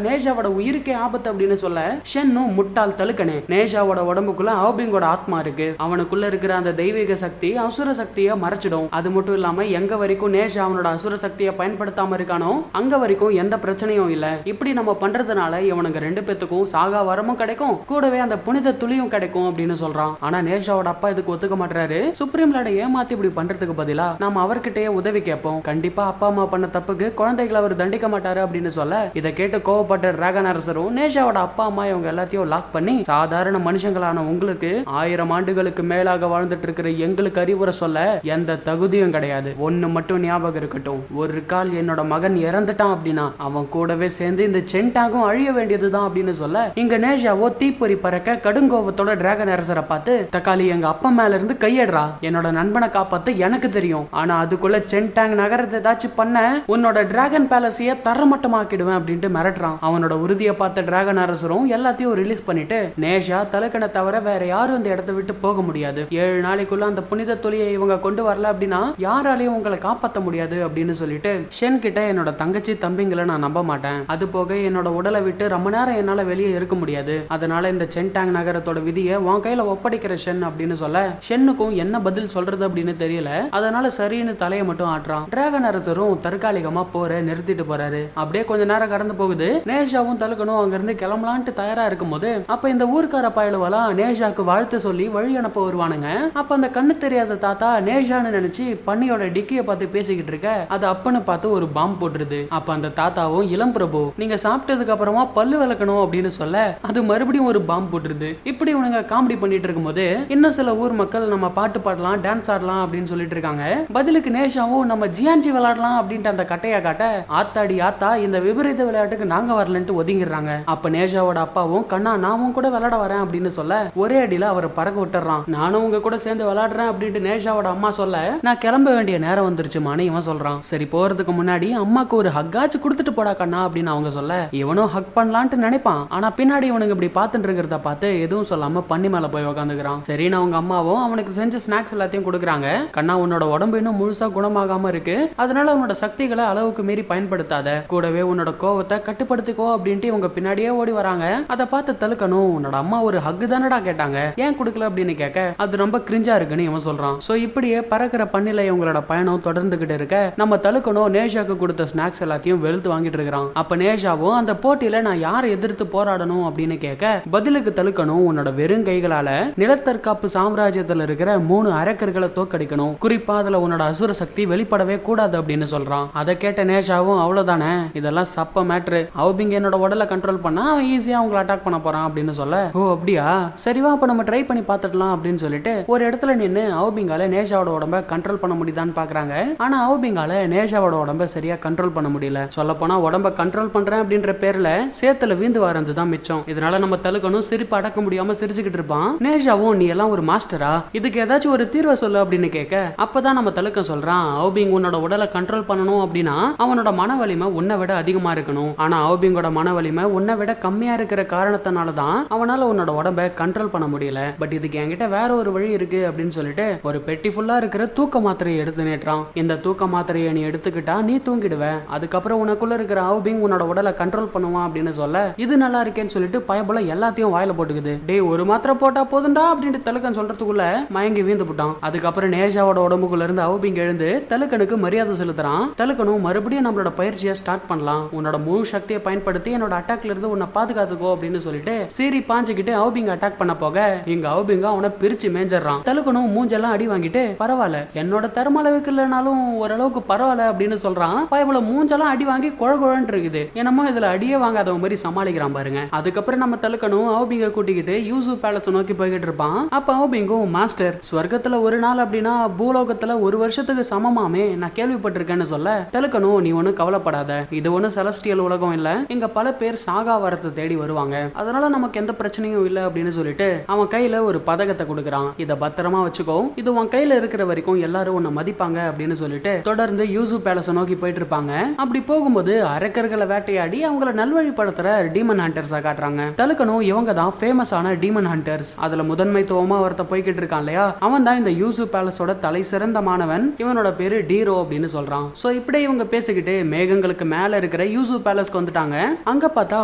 Speaker 1: நேஷாவோட உயிருக்கே ஆபத்து அப்படின்னு சொல்ல, ஷென்னும் முட்டாள் தலுக்கனே, நேஷாவோட உடம்புக்குள்ள ஆவ்பிங்கோட ஆத்மா இருக்கு, அவனுக்குள்ள இருக்கிற அந்த தெய்வீக சக்தி அசுர சக்தியை மறைச்சிடும், அது மட்டும் இல்லாம எங்க வரைக்கும் நேஷா அவனோட அசுர சக்தியை பயன்படுத்தாம இருக்கானோ அங்க வரைக்கும் எந்த பிரச்சனையும் இல்ல, இப்படி நம்ம பண்றதுனால இவனுங்க 2 பேத்துக்கும் சாகா வரமும் கிடைக்கும், கூடவே அந்த புனித துளியும் கிடைக்கும் அப்படின்னு சொல்றான். ஆனா நேஷாவோட அப்பா இதுக்கு ஒத்துக்க மாட்டாரு. சுப்ரீம் லார்டை ஏமாத்தி இப்படி பண்றதுக்கு பதிலா நாம அவர்கிட்டயே உதவி கேட்போம், கண்டிப்பா அப்பா அம்மா பண்ண தப்புக்கு குழந்தைகளை அவர் தண்டிக்க மாட்டாரு அப்படின்னு சொல்ல, இதை கேட்டு கோவப்பட்ட டிராகன் அரசரும் நேஷாவோட அப்பா அம்மா இவங்க எல்லாத்தையும் லாக் பண்ணி, சாதாரண மனுஷங்களான உங்களுக்கு 1000 ஆண்டுகளுக்கு மேலாக வாழ்ந்துட்டு இருக்கிற எங்களுக்கு அறிவுரை சொல்ல எந்த தகுதியும் கிடையாது, ஒன்னு மட்டும் ஞாபகம் இருக்கட்டும், ஒரு கால் என்னோட மகன் இறந்துட்டான் அப்படின்னா அவன் கூடவே சேர்ந்து இந்த சென்டாகும் அழிய வேண்டியதுதான் அப்படின்னு சொல்ல, இங்க நேஷாவோ தீப்பொறி பறக்க கடுங்கோவத்தோட டிராகன் அரசரை பார்த்து, தக்காளி எங்க அப்பா மேல இருந்து கையடுறா, என்னோட நண்பனை காப்பாத்த எனக்கு தெரியும், ஆனா அதுக்குள்ள சென்டாங் நகரத்தை ஏதாச்சும் பண்ண உன்னோட டிராகன் பேலஸையே தரமட்டமாக்கிடுவேன் அப்படின்ட்டு மிரட்டுறான். அவனோட உறுதியை பார்த்த டிராகன் அரசரும் எல்லாத்தையும் ரிலீஸ் பண்ணிட்டு, நேஷா தலுக்கனை தவிர வேற யாரும் இந்த இடத்தை விட்டு போக முடியாது, 7 நாளைக்குள்ள அந்த புனித தொழியை இவங்க கொண்டு வரல அப்படின்னா யாராலையும் உங்களை காப்பாற்ற முடியாது அப்படின்னு சொல்லிட்டு, ஷென் கிட்ட என்னோட தங்கச்சி தம்பிங்களை நான் நம்ப மாட்டேன், அது போக என்னோட உடலை விட்டு ரொம்ப நேரம் என்னால வெளியே இருக்க முடியாது, அதனால இந்த சென்டாங் நகரத்தோட விதியை உன் கையில ஒப்படைக்கிற ஷென் அப்படின்னு சொல்ல, ஷென்னுக்கும் என்ன பதில் சொல்றது அப்படின்னு தெரியல, அதனால சரின்னு தலையை மட்டும் ஆட்டுறான். டிராகன் அரசரும் தற்காலிகமா போற நிறுத்திட்டு போறாரு. அப்படியே கொஞ்ச நேரம் கடந்து போகுது. நேஷாவும் தலுக்கணும் அங்க இருந்து கிளம்பலான்ட்டு தயாரா இருக்கும் போது, அப்ப இந்த ஊர்க்கார பயலுவெல்லாம் நேஷாக்கு வாழ்த்து சொல்லி வழி அனுப்ப வருவானுங்க. அப்ப அந்த கண்ணு தெரியாத தாத்தா நேஷான்னு நினைச்சு பன்னியோட டிக்கிய பார்த்து பேசிக்கிட்டு இருக்க, அது அப்பன்னு பார்த்து ஒரு பாம்பு போட்டுருது. அப்ப அந்த தாத்தாவும், இளம் பிரபு நீங்க சாப்பிட்டதுக்கு அப்புறமா பல்லு விளக்கணும் அப்படின்னு சொல்ல, அது மறுபடியும் ஒரு பாம்பு போட்டுருது. இப்படி இவனுங்க காமெடி பண்ணிட்டு இருக்கும் போது இன்னும் சில ஊர் மக்கள் நம்ம பாட்டு பாடலாம் டான்ஸ் ஆடலாம் அப்படின்னு சொல்லிட்டு இருக்காங்க. பதிலுக்கு நேஷாவும் நம்ம ஜியான்ஜி விளையாடலாம் அப்படின்ட்டு அந்த கட்டையா காட்ட, ஆத்தாடி ஆத்தா இந்த விபரீத விளையாட்டுக்கு நாங்க வரலன்ட்டு ஒதுங்கிடுறாங்க. அப்ப நேஷாவோட அப்பாவும், கண்ணா நாமும் கூட விளையாட வரேன் அப்படின்னு சொல்ல, ஒரே அடியில அவரை பறக்க விட்டுறான். நானும் உங்க கூட சேர்ந்து விளையாடுறேன் அப்படின்ட்டு நேஷாவோட அம்மா சொல்ல, நான் கிளம்ப வேண்டிய நேரம் வந்துருச்சுமான்னு இவன் சொல்றான். சரி போறதுக்கு முன்னாடி அம்மாக்கு ஒரு ஹக்காச்சு கொடுத்துட்டு போடா கண்ணா அப்படின்னு அவங்க சொல்ல, இவனும் ஹக் பண்ணலான்ட்டு நினைப்பான். ஆனா பின்னாடி இவனுக்கு இப்படி பார்த்துட்டு இருக்கிறத பார்த்து எதுவும் சொல்லாம பண்ணி மேல போய் உட்காந்துக்கிறான். சரின்னு அவங்க அம்மாவும் அவனுக்கு செஞ்ச ஸ்நாக்ஸ் எல்லாத்தையும் கொடுக்குறாங்க. கண்ணா உன்னோட உடம்பு இன்னும் முழுசா குணமாகாம இருக்கு, அதனால உன்னோட சக்திகளை அளவுக்கு மீறி பயன்படுத்தாத, கூடவே உன்னோட கோவத்தை கட்டுப்படுத்திக்கோ அப்படின்ட்டு இவங்க பின்னாடியே ஓடி வராங்க. அதை பார்த்து தலுக்கணும், உன்னோட அம்மா ஒரு ஹக் தானடா கேட்டாங்க, ஏன் கொடுக்கல அப்படின்னு கேட்க, அது ரொம்ப கிரிஞ்சா இருக்குன்னு இவன் சொல்றான். சோ இப்படியே பறக்கிற பண்ணில இவங்களோட பயணம் தொடர்ந்துகிட்டு இருக்க, நம்ம தலுக்கணும் நேஷாக்கு கொடுத்த ஸ்நாக்ஸ் எல்லாத்தையும் வெளுத்து வாங்கிட்டு இருக்கிறான். அப்ப நேஷாவும் அந்த போட்டியில நான் யாரை எதிர்த்து போராடணும் அப்படின்னு கேட்க, பதிலுக்கு தலுக்கணும் உன்னோட வெறும் கைகளால நிலத்தற்காப்பு சாம்ராஜ்யத்துல இருக்கிற 3 அரக்கர்களை தோக்கடிக்கணும், குறிப்பா அதுல உன்னோட அசுர சக்தி வெளிப்படவே கூடாது அப்படின்னு சொல்றான். அதை கேட்ட நேஷாவும், அவ்வளவுதானே இதெல்லாம் சப்ப மேட்ரு, அவுபிங் என்னோட உடலை கண்ட்ரோல் பண்ணா அவன் ஈஸியா அவங்களை அட்டாக் பண்ண போறான் அப்படின்னு சொல்ல, ஓ அப்படியா சரிவா அப்ப நம்ம ட்ரை பண்ணி பார்த்துடலாம் அப்படின்னு சொல்லிட்டு ஒரு இடத்துல நின்று அவுபிங்கால நேஷாவோட உடம்ப கண்ட்ரோல் பண்ண முடியுதான்னு பாக்குறாங்க. ஆனா அவுபிங்கால நேஷாவோட உடம்ப சரியா கண்ட்ரோல் பண்ண முடியல. சொல்ல போனா உடம்ப கண்ட்ரோல் பண்றேன் அப்படின்ற பேர்ல சேத்துல வீந்து வரது தான் மிச்சம். இதனால நம்ம தலுக்கணும் சிரிப்பு அடக்க முடியாம சிரிச்சுக்கிட்டு இருப்பான். நேஷாவும், நீ எல்லாம் ஒரு மாஸ்டரா, இதுக்கு ஏதாச்சும் ஒரு தீர்வை சொல்லு அப்படின்னு கேட்க, அப்பதான் நம்ம தலுக்கம் சொல்றான், அவுபிங் உன்னோட உடலை கண்ட்ரோல் பண்ணணும் அப்படின்னா அவனோட மன வலிமை உன்னை விட அதிகமா இருக்கணும், ஆனா அவுபிங்கோட மன வலிமை உன்னை விட கம்மியா இருக்கிற காரணத்தினாலதான் அவனால உன்னோட உடம்ப கண்ட்ரோல் பண்ண முடியல. பட் இதுக்கு என்கிட்ட வேற ஒரு வழி இருக்கு அப்படின்னு சொல்லிட்டு ஒரு பெட்டி ஃபுல்லா இருக்கிற தூக்க மாத்திரையை எடுத்து நேற்றான். இந்த தூக்க மாத்திரையை நீ எடுத்துக்கிட்டா நீ தூங்கிடுவ, அதுக்கப்புறம் உனக்குள்ள இருக்கிற அவுபிங் உன்னோட உடலை கண்ட்ரோல் பண்ணுவான் அப்படின்னு சொல்ல, இது நல்லா இருக்கேன்னு சொல்லிட்டு பயபுல எல்லாத்தையும் வாயில போட்டுக்குது. டேய் ஒரு மாத்திரை போட்டா போதுண்டா அப்படின்ட்டு தலுக்கன் சொல்றதுக்குள்ள மயங்கி வீந்து போட்டான். அதுக்கப்புறம் நேஷாவோட உடம்புக்குள்ள இருந்து அவுபிங் எழுந்து தலுக்கனுக்கு மரியாதை செலுத்துறான். தலுக்கனும் மறுபடியும் நம்மளோட பயிற்சியை ஸ்டார்ட் பண்ணலாம் பண்ணலாம், உன்னோட முழு சக்தியை பயன்படுத்தி என்னோட அட்டாக்ல இருந்து உன்னை பாதுகாத்துக்கோ அப்படின்னு சொல்லிட்டு சீரி பாஞ்சுக்கிட்டு அவுபிங் அட்டாக் பண்ண போக இங்க அவுபிங்க அவனை பிரிச்சு மேஞ்சிடறான். தலுக்கணும் மூஞ்செல்லாம் அடி வாங்கிட்டு பரவாயில்ல என்னோட தரமளவுக்கு இல்லைனாலும் ஓரளவுக்கு பரவாயில்ல அப்படின்னு சொல்றான். பயபுல மூஞ்செல்லாம் அடி வாங்கி குழகுழன்னு இருக்குது. என்னமோ இதுல அடியே வாங்காதவங்க மாதிரி சமாளிக்கிறான் பாருங்க. அதுக்கப்புறம் நம்ம தலுக்கணும் அவுபிங்க கூட்டிக்கிட்டு யூசு பேலஸ் நோக்கி போய்கிட்டு இருப்பான். அப்ப அவுபிங்கும் மாஸ்டர் ஸ்வர்க்கத்துல ஒரு நாள் அப்படின்னா பூலோகத்துல ஒரு வருஷத்துக்கு சமமாமே நான் கேள்விப்பட்டிருக்கேன்னு சொல்ல தலுக்கணும் நீ ஒன்னும் கவலைப்படாத, இது ஒன்னும் செலஸ்டியல் உலகம் இல்ல, இங்க பல பேர் சாகா வரத்தை தேடி வருவாங்க, அதனால நமக்கு எந்த பிரச்சனையும் இல்ல அப்படின்னு சொல்லிட்டு அவன் கையில ஒரு பதக்கத்தை கொடுக்கறான். இத பத்திரமா வச்சுக்கோ, இது உன் கையில இருக்கிற வரைக்கும் எல்லாரும் உன்னை மதிப்பாங்க அப்படின்னு சொல்லிட்டு தொடர்ந்து யூசு பேலஸை நோக்கி போயிட்டு இருப்பாங்க. அப்படி போகும்போது அரக்கர்களை வேட்டையாடி அவங்கள நல்வழிப்படுத்துற டீமன் ஹண்டர்ஸா காட்டுறாங்க. தலுக்கணும் இவங்க தான் ஃபேமஸான டீமன் ஹண்டர்ஸ். அதுல முதன்மைத்துவமா ஒருத்த போய்கிட்டு இருக்கான் இல்லையா, அவன் தான் இந்த யூசு பேலஸோட தலை சிறந்த மாணவன். இவனோட பேரு டீரோ அப்படின்னு சொல்றான். சோ இப்படி இவங்க பேசிக்கிட்டு மேகங்களுக்கு மேல இருக்கிற யூசு பேலஸ்க்கு வந்துட்டாங்க. அங்க பார்த்தா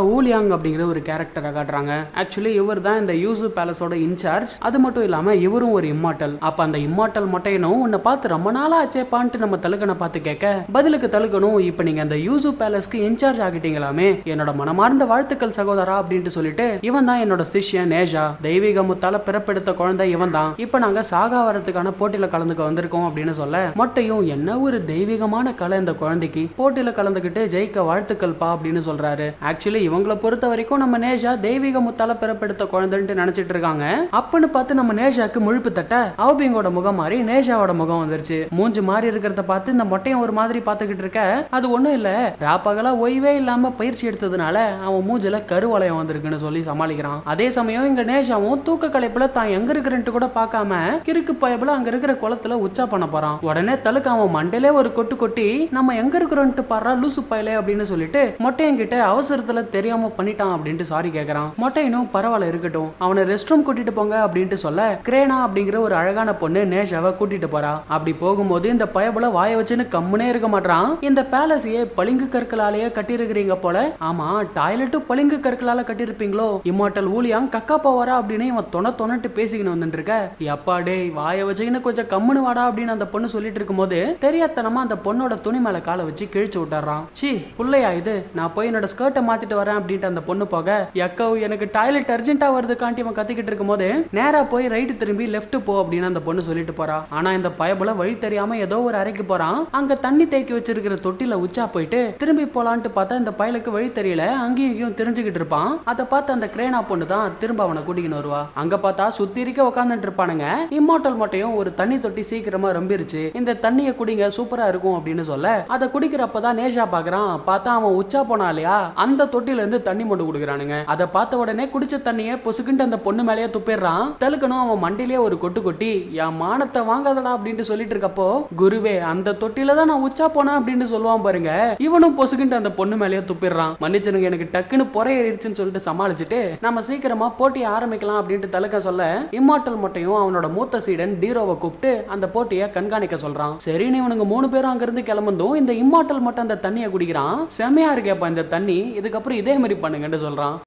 Speaker 1: ஊலியாங் அப்படிங்கிற ஒரு கேரக்டரை காட்டுறாங்க. ஆக்சுவலி இவர் தான் இந்த யூசு பேலஸோட இன்சார்ஜ். அது மட்டும் இல்லாம இவரும் ஒரு இம்மார்டல். அப்ப அந்த இம்மார்டல் மொட்டையனும் உன்னை பார்த்து ரொம்ப நாளா ஆச்சேப்பான்ட்டு நம்ம தலுக்கனை பார்த்து கேட்க பதிலுக்கு தலுக்கணும் இப்ப நீங்க அந்த யூசு பேலஸ்க்கு இன்சார்ஜ் ஆகிட்டீங்களாமே, என்னோட மனமார்ந்த வாழ்த்துக்கள் சகோதரா அப்படின்ட்டு சொல்லிட்டு இவன் தான் என்னோட சிஷ்யன் நேஜா, தெய்வீக முத்தால பிறப்பெடுத்த குழந்தை இவன் தான். இப்ப நாங்க சாகா வரத்துக்கான போட்டியில கலந்துக்க வந்திருக்கோம் அப்படின்னு சொல்ல மொட்டையும் என்ன ஒரு தெய்வீகமான கலை இந்த குழந்தைக்கு, போட்டியில கலந்துக்கிட்டு ஜெயிக்க வாழ்த்துக்கள் பா அப்படின்னு சொல்றாரு. ஆக்சுவலி இவங்களை பொறுத்த வரைக்கும் நம்ம நேஜா தெய்வீக முத்தால பிறப்பெடுத்த குழந்தைன்னு நினைச்சிட்டு இருக்காங்க. அப்பன்னு பார்த்து நம்ம நேஜாக்கு முழுப்பு தட்ட அவுபிங்கோட முகம் மாறி நேஜாவோட முகம் வந்துருச்சு. மூஞ்சி மாறி இருக்கிறத பார்த்து இந்த மொட்டையும் ஒரு மாதிரி பார்த்துக்கிட்டு இருக்க, அது ஒண்ணும் இல்ல ராப்பகலா ஓய்வே இல்லாம பயிற்சி எடுத்ததுனால அவன் மூஞ்சில கருவளையம் வந்திருக்குன்னு சொல்லி சமாளிக்கிறான். அதே சமயம் இங்க நேஜாவும் தூக்க கலைப்புல தான் எங்க இருக்கிறன்ட்டு கூட பார்க்காம கிறுக்கு பயப்புல அங்க இருக்கிற குளத்துல உச்சா பண்ண போறான். உடனே தலுக்கு அவன் மண்டையிலே ஒரு கொட்டு கொட்டி நம்ம எங்க இருக்கிறோன்ட்டு பாரா லூசு பயலே அப்படின்னு சொல்லிட்டு மொட்டையன் கிட்ட அவசரத்துல தெரியாம பண்ணிட்டான் அப்படின்ட்டு சாரி கேக்குறான். மொட்டையனும் பரவாயில்ல இருக்கட்டும், அவனை ரெஸ்ட் ரூம் கூட்டிட்டு போங்க அப்படின்ட்டு சொல்ல கிரேனா அப்படிங்கிற ஒரு அழகான பொண்ணு நேஷாவை கூட்டிட்டு போறா. அப்படி போகும்போது இந்த பயபுல வாய வச்சுன்னு கம்முனே இருக்க மாட்டான். இந்த பேலஸையே பளிங்கு கற்களாலேயே கட்டிருக்கிறீங்க போல, ஆமா டாய்லெட்டும் பளிங்கு கற்களால கட்டிருப்பீங்களோ, இம்மார்டல் ஊலியாங் கக்கா போவாரா அப்படின்னு இவன் தொணட்டு பேசிக்கணும் வந்துட்டு இருக்க. எப்பா டேய் வாய வச்சுக்கின்னு கொஞ்சம் கம்முனு வாடா அப்படின்னு அந்த பொண்ணு சொல்லிட்டு இருக்கும் போது தெரியாதனமா அந்த பொண்ணோட துணி மேல காலை வச்சு கிழிச்சு விட்டுறான். சி புள்ளையா இது, நான் போய் என்னோட ஸ்கர்ட்டை மாத்திட்டு வரேன் அப்படின்ட்டு அந்த பொண்ணு போக எக்கவு எனக்கு டாய்லெட் அர்ஜென்ட்டா வருது காண்டி அவன் கத்திக்கிட்டு இருக்கும் போது நேரா போய் ரைட்டு திரும்பி லெஃப்ட் போ அப்படின்னு அந்த பொண்ணு சொல்லிட்டு போறா. ஆனா இந்த பயபுல வழி தெரியாம ஏதோ ஒரு அறைக்கு போறான். அங்க தண்ணி தேக்கி வச்சிருக்கிற தொட்டில உச்சா போயிட்டு திரும்பி போலான்ட்டு பார்த்தா இந்த பயலுக்கு வழி தெரியல, அங்கேயும் இங்கேயும் தெரிஞ்சுக்கிட்டு இருப்பான். அதை பார்த்து அந்த கிரேனா பொண்ணு தான் திரும்ப அவனை கூட்டிக்கின்னு வருவா. அங்க பார்த்தா சுத்தி இருக்க உட்காந்துட்டு இருப்பானுங்க. இம்மார்டல் மொட்டையும் ஒரு தண்ணி தொட்டி சீக்கிரமா ரொம்பிருச்சு, இந்த தண்ணியை குடிங்க சூப்பரா இருக்கும் அப்படின்னு சொல்ல அதை குடிக்கிறப்பதான் நேஷா பாக்குறான். பார்த்தா அவன் உச்சா போனா இல்லையா, அந்த தொட்டில இருந்து தண்ணி மொண்டு குடுக்குறானுங்க. அதை பார்த்த உடனே குடிச்ச தண்ணியை பொசுக்கிட்டு அந்த பொண்ணு மேலேயே துப்பிடுறான். தலுக்கணும் அவன் மண்டிலேயே ஒரு கொட்டு கொட்டி என் மானத்தை வாங்காதடா அப்படின்ட்டு சொல்லிட்டு இருக்கப்போ குருவே அந்த தொட்டில தான் நான் உச்சா போனேன் அப்படின்னு சொல்லுவான் பாருங்க. இவனும் பொசுக்கிட்டு அந்த பொண்ணு மேலேயே துப்பிடுறான். மன்னிச்சனுங்க எனக்கு டக்குன்னு பொறை ஏறிடுச்சுன்னு சொல்லிட்டு சமாளிச்சுட்டு நம்ம சீக்கிரமா போட்டியை ஆரம்பிக்கலாம் அப்படின்ட்டு தலுக்க சொல்ல இம்மார்டல் மொட்டையும் அவனோட மூத்த சீடன் டீரோவை கூப்பிட்டு அந்த போட்டியை கண்காணிக்க சொல்றான். சரி நீ இவனுங்க 3 பேரும் அங்கிருந்து கிளம்பும் இந்த இம்மார்டல் மட்டும் அந்த தண்ணியை குடிக்கிறான். செமையா இருக்கேப்பா இந்த தண்ணி, இதுக்கப்புறம் இதே மாதிரி பண்ணுங்கன்னு சொல்றான்.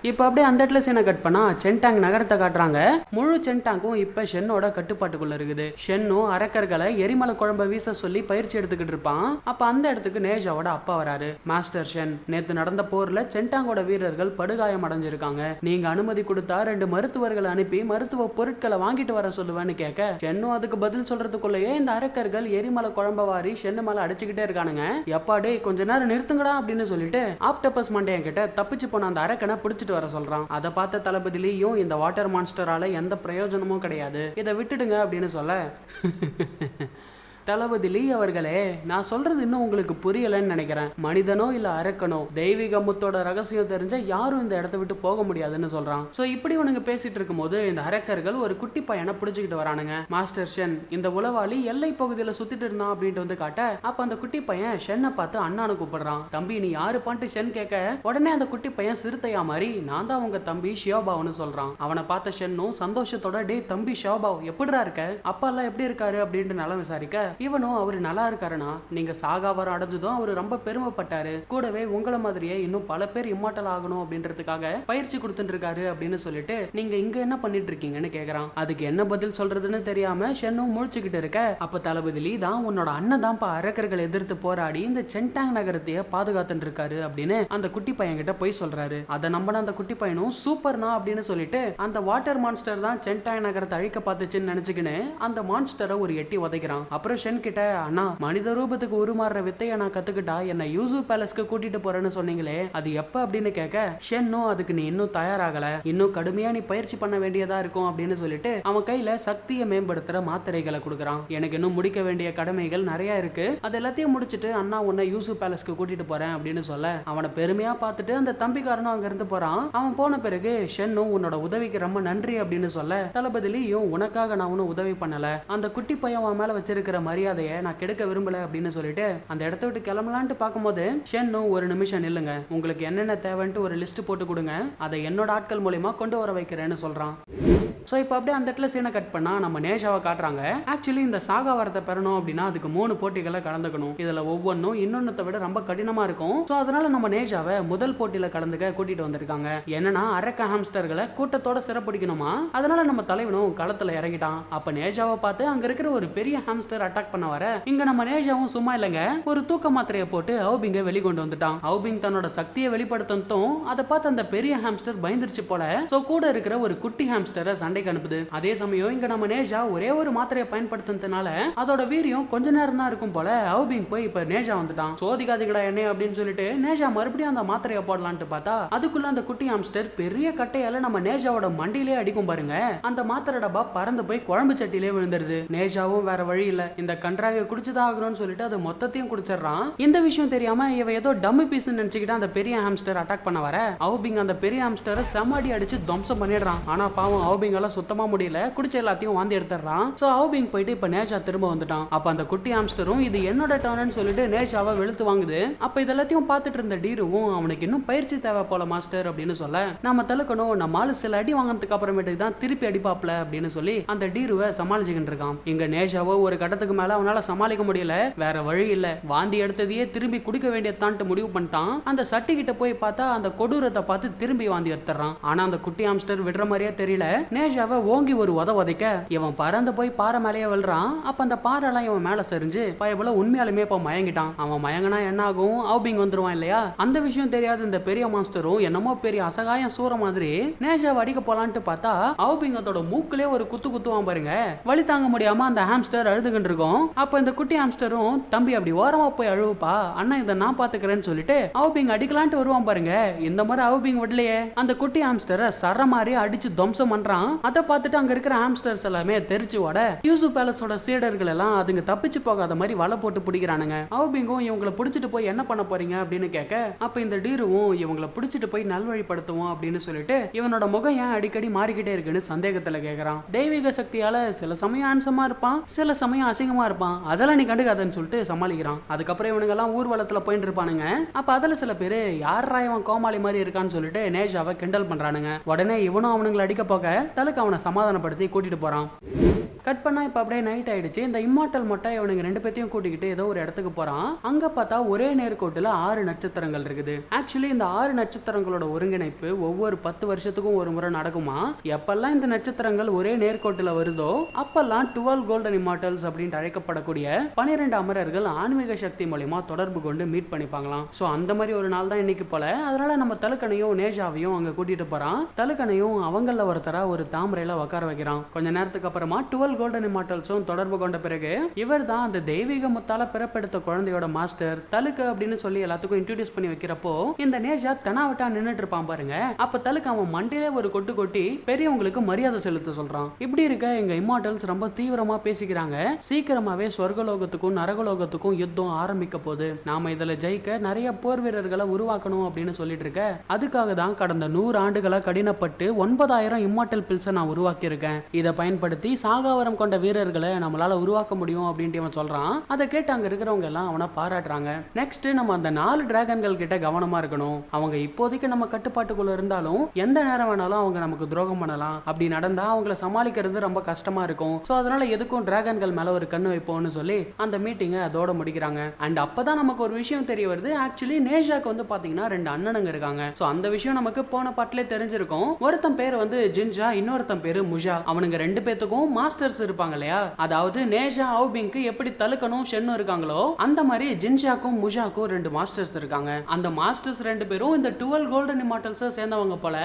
Speaker 1: இப்போ அப்படியே அந்த இடத்துல சீனை கட் பண்ணா சென்டாங் நகரத்தை காட்டுறாங்க. முழு சென்டாங்கும் இப்ப ஷென்னோட கட்டுப்பாட்டுக்குள்ள இருக்குது. ஷென்னும் அரக்கர்களை எரிமலை குழம்ப வீச சொல்லி பயிற்சி எடுத்துக்கிட்டு இருப்பான். அப்ப அந்த இடத்துக்கு நேஜாவோட அப்பா வராரு. மாஸ்டர் ஷென், நேத்து நடந்த போர்ல சென்டாங்கோட வீரர்கள் படுகாயம் அடைஞ்சிருக்காங்க, நீங்க அனுமதி கொடுத்தா 2 மருத்துவர்களை அனுப்பி மருத்துவ பொருட்களை வாங்கிட்டு வர சொல்லுவேன்னு கேட்க ஷென்னும் அதுக்கு பதில் சொல்றதுக்குள்ளேயே இந்த அரக்கர்கள் எரிமலை குழம்ப வாரி ஷென்னு மேல அடிச்சுக்கிட்டே இருக்கானுங்க. எப்பாடே கொஞ்ச நேரம் நிறுத்துங்கடா அப்படின்னு சொல்லிட்டு ஆப்டபஸ் மண்டையன் கிட்ட தப்பிச்சு போன அந்த அரக்கனை பிடிச்சிட்டு வர சொல்றான். அதை பார்த்த தளபதியிலையும் இந்த வாட்டர் மான்ஸ்டரால எந்த பிரயோஜனமும் கிடையாது, இதை விட்டுடுங்க அப்படின்னு சொல்ல தளபதி லீ அவர்களே, நான் சொல்றது இன்னும் உங்களுக்கு புரியலன்னு நினைக்கிறேன். மனிதனோ இல்ல அரக்கனோ தெய்வீக முத்தோட ரகசியம் தெரிஞ்ச யாரும் இந்த இடத்த விட்டு போக முடியாதுன்னு சொல்றான். சோ இப்படி உனக்கு பேசிட்டு இருக்கும் போது இந்த அரக்கர்கள் ஒரு குட்டி பையனை பிடிச்சிக்கிட்டு வரானுங்க. மாஸ்டர் ஷென், இந்த உளவாளி எல்லை பகுதியில சுத்திட்டு இருந்தான் அப்படின்ட்டு வந்து காட்ட அப்ப அந்த குட்டி பையன் ஷென்னை பார்த்து அண்ணானு கூப்பிடுறான். தம்பி நீ யாரு பான்ட்டு ஷென் கேட்க உடனே அந்த குட்டி பையன் சிறுத்தையா மாதிரி நான் தான் உங்க தம்பி ஷியோபாவ்னு சொல்றான். அவனை பார்த்த ஷென்னும் சந்தோஷத்தோட டே தம்பி ஷியோபாவ் எப்படிடா இருக்க, அப்பா எல்லாம் எப்படி இருக்காரு அப்படின்ட்டு நலம் விசாரிக்க இவனும் அவரு நல்லா இருக்காருனா நீங்க சாகாவரம் அடைஞ்சதும் அவரு ரொம்ப பெருமைப்பட்டாரு, கூடவே உங்களை மாதிரியே இன்னும் பல பேர் இம்மார்டல் ஆகணும் அப்படின்றதுக்காக பயிற்சி கொடுத்துட்டு இருக்காரு அப்படின்னு சொல்லிட்டு நீங்க இங்க என்ன பண்ணிட்டு இருக்கீங்கன்னு கேக்குறான். அதுக்கு என்ன பதில் சொல்றதுன்னு தெரியாம ஷென்னும் முழிச்சுக்கிட்டு இருக்க, அப்ப தளபதி லீ தான் உன்னோட அண்ணன் தான்ப்பா அரக்கர்களை எதிர்த்து போராடி இந்த சென்டாங் நகரத்தையே பாதுகாத்துட்டு இருக்காரு அப்படின்னு அந்த குட்டி பையன் கிட்ட போய் சொல்றாரு. அதை நம்பின அந்த குட்டி பையனும் சூப்பர்னா அப்படின்னு சொல்லிட்டு அந்த வாட்டர் மான்ஸ்டர் தான் சென்டாங் நகரத்தை அழிக்க பார்த்துச்சுன்னு நினைச்சுக்கின்னு அந்த மான்ஸ்டரை ஒரு எட்டி உதைக்கிறான். அப்புறம் ஷென் கிட்ட, அண்ணா மனித ரூபத்துக்கு உருமாறுற வித்தையை நான் கத்துக்கிட்டா என்ன யூசு பேலஸ்க்கு கூட்டிட்டு போறேன்னு சொன்னீங்களே அது எப்ப அப்படின்னு கேட்க, ஷென்னும் அதுக்கு நீ இன்னும் தயாராகல, இன்னும் கடுமையா நீ பயிற்சி பண்ண வேண்டியதா இருக்கும் அப்படின்னு சொல்லிட்டு அவன் கையில சக்தியை மேம்படுத்துற மாத்திரைகளை கொடுக்கறான். எனக்கு இன்னும் முடிக்க வேண்டிய கடமைகள் நிறைய இருக்கு, அது எல்லாத்தையும் முடிச்சிட்டு அண்ணா உன்னை யூசு பேலஸ்க்கு கூட்டிட்டு போறேன் அப்படின்னு சொல்ல அவனை பெருமையா பார்த்துட்டு அந்த தம்பிக்காரனும் அங்க இருந்து போறான். அவன் போன பிறகு ஷென்னும் உன்னோட உதவிக்கு ரொம்ப நன்றி அப்படின்னு சொல்ல, தளபதி லீயும் உனக்காக நான் ஒன்னும் உதவி பண்ணல, அந்த குட்டி பையன் அவன் மேல வச்சிருக்கிற மரியாதையை நான் கெடுக்க விரும்பல அப்படின்னு சொல்லிட்டு அந்த இடத்த விட்டு கிளம்பலான்ட்டு பார்க்கும்போது ஷென்னும் ஒரு நிமிஷம் நில்லுங்க, உங்களுக்கு என்னென்ன தேவைன்ட்டு ஒரு லிஸ்ட் போட்டு கொடுங்க, அதை என்னோட ஆட்கள் மூலியமா கொண்டு வர வைக்கிறேன்னு சொல்றான். ஸோ இப்போ அப்படியே அந்த இடத்துல சீனை கட் பண்ணா நம்ம நேஷாவை காட்டுறாங்க. ஆக்சுவலி இந்த சாகா வரத்தை பெறணும் அப்படின்னா அதுக்கு 3 போட்டிகளை கலந்துக்கணும். இதுல ஒவ்வொன்றும் இன்னொன்னத்தை விட ரொம்ப கடினமா இருக்கும். ஸோ அதனால நம்ம நேஷாவை முதல் போட்டியில கலந்துக்க கூட்டிட்டு வந்திருக்காங்க. என்னன்னா அரக்க ஹாம்ஸ்டர்களை கூட்டத்தோட சிறப்பிடிக்கணுமா, அதனால நம்ம தலைவனும் களத்துல இறங்கிட்டான். அப்ப நேஷாவை பார்த்து அங்க இருக்கிற ஒரு பெரிய ஹாம்ஸ்டர் அட்டாக் பண்ண வர இங்க நம்ம நேஷாவும் சும்மா இல்லைங்க, ஒரு தூக்க மாத்திரையை போட்டு அவுபிங்க வெளிக்கொண்டு வந்துட்டான். அவுபிங் தன்னோட சக்தியை வெளிப்படுத்தும் அதை பார்த்து அந்த பெரிய ஹாம்ஸ்டர் பயந்துருச்சு போல. ஸோ கூட இருக்கிற ஒரு குட்டி ஹாம்ஸ்டரை சண்டைக்கு அனுப்புது. அதே சமயம் இங்க நம்ம நேஷா ஒரே ஒரு மாத்திரையை பயன்படுத்துறதுனால அதோட வீரியம் கொஞ்ச நேரம் தான் இருக்கும் போல. அவுபிங் போய் இப்ப நேஷா வந்துட்டான். சோதிக்காதீங்கடா என்ன அப்படின்னு சொல்லிட்டு நேஷா மறுபடியும் அந்த மாத்திரையை போடலான்ட்டு பார்த்தா அதுக்குள்ள அந்த குட்டி ஹாம்ஸ்டர் பெரிய கட்டையால நம்ம நேஷாவோட மண்டியிலே அடிக்கும் பாருங்க. அந்த மாத்திரை டப்பா பறந்து போய் குழம்பு சட்டிலே விழுந்துருது. நேஷாவும் வேற வழி இல்ல, இந்த கன்றாவியை குடிச்சுதான் ஆகணும்னு சொல்லிட்டு அது மொத்தத்தையும் குடிச்சிடறான். இந்த விஷயம் தெரியாம இவ ஏதோ டம்மி பீஸ் நினைச்சுக்கிட்டு அந்த பெரிய ஹாம்ஸ்டர் அட்டாக் பண்ண வர அவுபிங் அந்த பெரிய ஹாம்ஸ்டரை செம்மடி அடிச்சு துவம்சம் பண்ணிடுறான். ஆனா பாவம் அவுபிங் எல்லாம் சுத்தமா முடியல, குடிச்ச எல்லாத்தையும் வாந்தி எடுத்துறான். சோ அவுபிங் போயிட்டு இப்ப நேஷா திரும்ப வந்துட்டான். அப்ப அந்த குட்டி ஹாம்ஸ்டரும் இது என்னோட டர்ன்னு சொல்லிட்டு நேஷாவை வெளுத்து வாங்குது. அப்ப இதெல்லாத்தையும் பார்த்துட்டு இருந்த டீருவும் அவனுக்கு இன்னும் பயிற்சி தேவை போல மாஸ்டர் அப்படின்னு சொல்ல, நம்ம தலுக்கணும் நம்ம ஆளு சில அடி வாங்கினதுக்கு அப்புறமேட்டுக்கு தான் திருப்பி அடிப்பாப்ல அப்படின்னு சொல்லி அந்த டீருவை சமாளிச்சுக்கிட்டு இருக்கான். இங்க நேஷாவோ ஒரு கட்டத்துக்கு மேல அவனால சமாளிக்க முடியல, வேற வழி இல்ல, வாந்தி எடுத்ததையே திரும்பி குடிக்க வேண்டியதான்ட்டு முடிவு பண்ணிட்டான். அந்த சட்டி கிட்ட போய் பார்த்தா அந்த கொடூரத்தை பார்த்து திரும்பி வாந்தி எடுத்துறான். ஆனா அந்த குட்டி ஹாம்ஸ்டர் விடுற மாதிரியே தெரியல. நேஷாவை ஓங்கி ஒரு உதைக்க இவன் பறந்து போய் பாறை மேலேயே விழுறான். அப்ப அந்த பாறை எல்லாம் இவன் மேல சரிஞ்சு பயபோல உண்மையாலுமே இப்ப மயங்கிட்டான். அவன் மயங்கினா என்ன ஆகும், அவுபிங் வந்துருவான் இல்லையா. அந்த விஷயம் தெரியாத இந்த பெரிய மாஸ்டரும் என்னமோ பெரிய அசகாயம் சூற மாதிரி நேஷாவை அடிக்க போலான்ட்டு பார்த்தா அவுபிங் அதோட மூக்கிலே ஒரு குத்து குத்துவான் பாருங்க. வலி தாங்க முடியாம அந்த ஹாம்ஸ்டர் அழுதுகிட்டு இருக்கும். அப்ப இந்த குட்டி ஹாம்ஸ்டரும் தம்பி அப்படி ஓரமா போய் அழுவுப்பா, அண்ணா இதை நான் பாத்துக்கிறேன்னு சொல்லிட்டு அவுபிங் அடிக்கலான்ட்டு வருவான் பாருங்க. இந்த மாதிரி அவுபிங் விடலையே, அந்த குட்டி ஹாம்ஸ்டரை சர மாதிரி அடிச்சு துவம்சம் பண்றான். அதை பார்த்துட்டு அங்க இருக்கிற ஹாம்ஸ்டர்ஸ் எல்லாமே தெரிச்சு ஓட யூசு பேலஸோட சீடர்கள் எல்லாம் அதுங்க தப்பிச்சு போகாத மாதிரி வலை போட்டு பிடிக்கிறானுங்க. அவுபிங்கும் இவங்களை பிடிச்சிட்டு போய் என்ன பண்ண போறீங்க அப்படின்னு கேட்க, அப்ப இந்த டீருவும் இவங்களை பிடிச்சிட்டு போய் நல்வழிப்படுத்துவோம் அப்படின்னு சொல்லிட்டு இவனோட முகம் ஏன் அடிக்கடி மாறிக்கிட்டே இருக்குன்னு சந்தேகத்துல கேட்கறான். தெய்வீக சக்தியால சில சமயம் ஹான்சமா இருப்பான், சில சமயம் அசிங்கமா இருப்பான், அதெல்லாம் நீ கண்டுக்காதன்னு சொல்லிட்டு சமாளிக்கிறான். அதுக்கப்புறம் இவனுங்க எல்லாம் ஊர்வலத்துல போயிட்டு இருப்பானுங்க. அப்ப அதுல சில பேரு யாரா இவன் கோமாளி மாதிரி இருக்கான்னு சொல்லிட்டு நேஷாவை கிண்டல் பண்றானுங்க. உடனே இவனும் அவனுங்களை அடிக்க போக தலுக்கு அவனை சமாதானப்படுத்தி கூட்டிட்டு போறான். கட் பண்ணா இப்ப அப்படியே நைட் ஆயிடுச்சு. இந்த இம்மார்டல் மொட்டை இவனுங்க 2 பேத்தையும் கூட்டிக்கிட்டு ஏதோ ஒரு இடத்துக்கு போறான். அங்க பார்த்தா ஒரே நேர்கோட்டுல 6 நட்சத்திரங்கள் இருக்குது. ஆக்சுவலி இந்த 6 நட்சத்திரங்களோட ஒருங்கிணைப்பு ஒவ்வொரு 10 வருஷத்துக்கும் ஒரு முறை நடக்குமா. எப்பெல்லாம் இந்த நட்சத்திரங்கள் ஒரே நேர்கோட்டுல வருதோ அப்பெல்லாம் 12 கோல்டன் இம்மார்டல்ஸ் அப்படின்னு அழைக்கப்படக்கூடிய 12 அமரர்கள் ஆன்மீக சக்தி மூலமா தொடர்பு கொண்டு மீட் பண்ணிப்பாங்களாம். சோ அந்த மாதிரி ஒரு நாள் தான் இன்னைக்கு போல. அதனால நம்ம தலுக்கனையும் நேஷாவையும் அங்க கூட்டிட்டு போறான். தலுக்கனையும் அவங்கள ஒருத்தரா ஒரு தாமரையில உட்கார வைக்கிறான். கொஞ்ச நேரத்துக்கு அப்புறமா 12 கோல்டன் இம்மார்டல்ஸும் தொடர்பு கொண்ட பிறகு இவர் தான் அந்த தெய்வீக முத்தால பிறப்பெடுத்த குழந்தையோட மாஸ்டர் தலுக்கு அப்படின்னு சொல்லி எல்லாத்துக்கும் இன்ட்ரோடியூஸ் பண்ணி வைக்கிறப்போ இந்த நேஷா தெனாவட்டா நின்னுட்டு இருப்பான் பாருங்க. அப்ப தலுக்கு அவன் மண்டியிலே ஒரு கொட்டு கொட்டி பெரியவங்களுக்கு மரியாதை செலுத்த சொல்றான். இப்படி இருக்க எங்க இம்மார்டல்ஸ் ரொம்ப தீவிரமா பேசிக்கிறாங்க. சீக்கிரமாவே சொர்க்கலோகத்துக்கும் நரகலோகத்துக்கும் யுத்தம் ஆரம்பிக்க போது, நாம இதுல ஜெயிக்க நிறைய போர் வீரர்களை உருவாக்கணும் அப்படின்னு சொல்லிட்டு இருக்க, அதுக்காக தான் கடந்த 100 ஆண்டுகளா கடினப்பட்டு 9000 இம்மார்டல் பில்ஸை நான் உருவாக்கி இருக்கேன். இதை பயன்படுத்தி சாகா பலாவரம் கொண்ட வீரர்களை நம்மளால உருவாக்க முடியும் அப்படின்ட்டு இவன் சொல்றான். அதை கேட்டு அங்க இருக்கிறவங்க எல்லாம் அவனை பாராட்டுறாங்க. நெக்ஸ்ட் நம்ம அந்த 4 டிராகன்கள் கிட்ட கவனமா இருக்கணும். அவங்க இப்போதைக்கு நம்ம கட்டுப்பாட்டுக்குள்ள இருந்தாலும் எந்த நேரம் வேணாலும் அவங்க நமக்கு துரோகம் பண்ணலாம். அப்படி நடந்தா அவங்கள சமாளிக்கிறது ரொம்ப கஷ்டமா இருக்கும். சோ அதனால எதுக்கும் டிராகன்கள் மேல ஒரு கண்ணு வைப்போம்னு சொல்லி அந்த மீட்டிங்கை அதோட முடிக்கிறாங்க. அண்ட் அப்பதான் நமக்கு ஒரு விஷயம் தெரிய வருது. ஆக்சுவலி நேஷாக்கு வந்து பாத்தீங்கன்னா 2 அண்ணனுங்க இருக்காங்க. சோ அந்த விஷயம் நமக்கு போன பாட்டிலே தெரிஞ்சிருக்கும். ஒருத்தன் பேர் வந்து ஜின்ஜா, இன்னொருத்தன் பேரு முஜா. அவனுங்க 2 பேத்துக்கும் மாஸ்டர்ஸ் இருப்பாங்க இல்லையா? அதாவது நேஷா அவுபிங்க்கு எப்படி தலுக்கணும் ஷென்னு இருக்காங்களோ அந்த மாதிரி ஜின்ஷாக்கும் முஜாக்கும் 2 மாஸ்டர்ஸ் இருக்காங்க. அந்த மாஸ்டர்ஸ் 2 பேரும் இந்த 12 கோல்டன் இமார்டல்ஸ் சேர்ந்தவங்க போல.